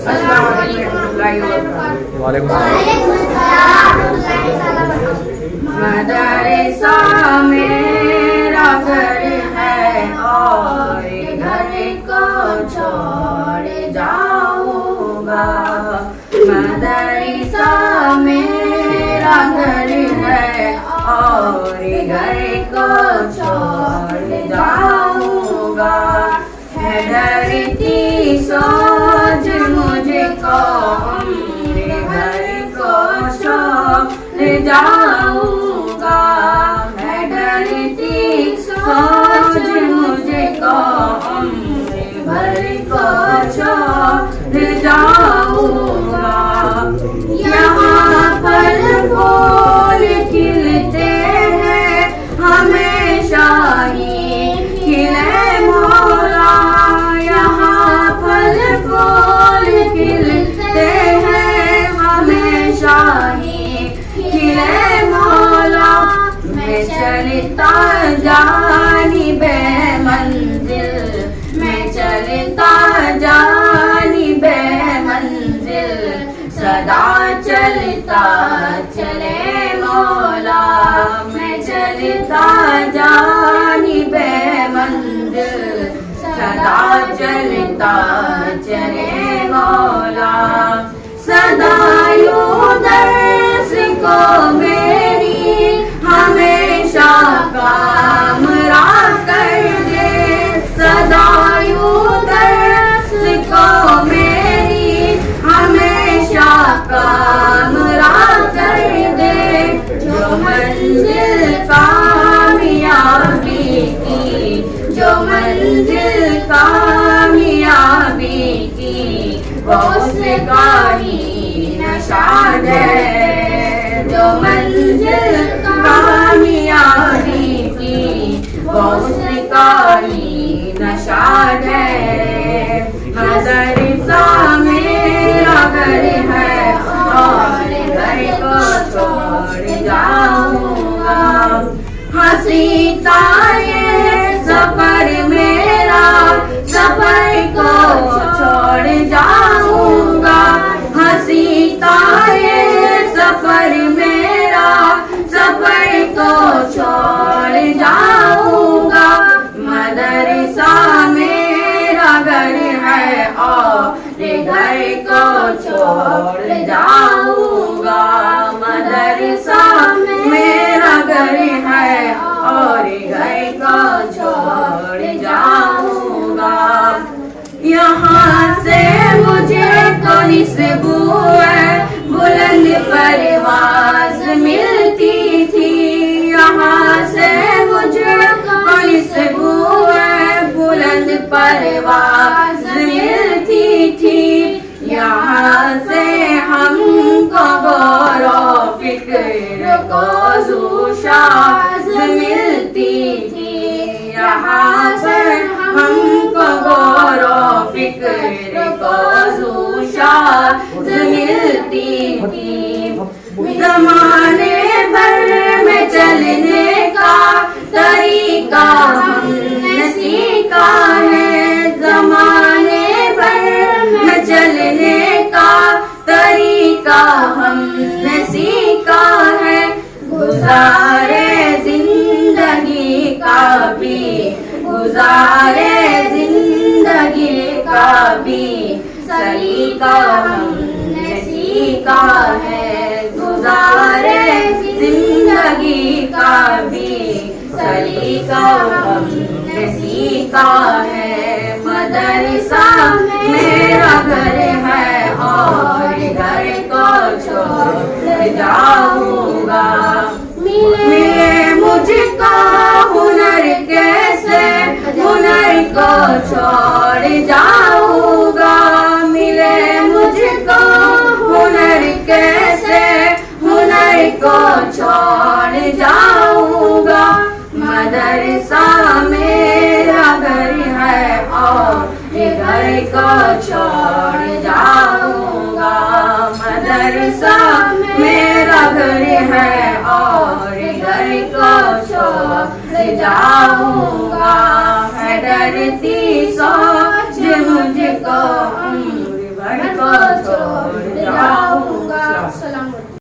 अस्सलाम वालेकुम। मदरसा मेरा घर है और घर को छोड़ जाऊंगा। मदरसा मेरा घर है और घर को छोड़ जाऊंगा। है डरती सोच मुझको मेरे घर को छोड़ जाऊंगा। है डरती सोच मुझको मेरे घर को छोड़ जाऊंगा। यहाँ फल फूल खिलते हैं हमेशा ही खिले मौला। यहाँ फल फूल खिलते हैं हमेशा ही खिले मौला। मैं चलता जानिबे मंजिल, मैं चलता जानिबे मंजिल, सदा चलता चले मौला। मैं चलता जानिबे मंजिल, सदा चलता चले मौला। सदा यूं दर्स को मेरी हमेशा काम कर दे। सदा यूं दर्स को मेरी हमेशा काम कर दे। जो मंजिल कामयाबी की, जो मंजिल कामयाबी की, वो उसका ही नशाद है। जो मंजिल कामयाबी की, वो उसका ही नशाद है। मदरसा मेरा घर है और घर को छोड़ जाऊंगा। हंसीता ये सफर मेरा, सफर को छोड़ जाऊंगा। हंसीता ये सफर मेरा, सफर को छोड़ जाऊंगा। मदरसा मेरा घर है और घर को छोड़ जाऊंगा। मदरसा मेरा घर है और घर को छोड़ जाऊंगा। यहाँ से मुझे तो निस्बू है बुलंद परवाज मिलती थी। यहाँ से मुझे तो निस्बू है बुलंद परवाज मिलती थी। यहाँ से हमको गौरो फिक्र को ज़ूशाज मिलती थी। यहाँ से हमको गौरो फिक्र को ज़ूशाज मिलती थी। ज़माने भर में चलने का तरीका हमने सीखा है। ज़माने भर में चलने का तरीका हमने सीखा है। गुजारे जिंदगी का भी, गुजारे जिंदगी का भी सलीका हमने सीखा है। गुजारे जिंदगी का भी सलीका हमने सीखा है। मदरसा मेरा घर है और घर को छोड़ जाऊंगा। मिले मुझको हुनर कैसे, हुनर को छोड़ जाऊंगा। मिले मुझको हुनर कैसे, हुनर को छोड़ जाऊंगा। मदरसा मेरा घर है और घर को छोड़ जाऊंगा। मदरसा मेरा घर है और घर को छोड़ जाऊंगा। है डरती सो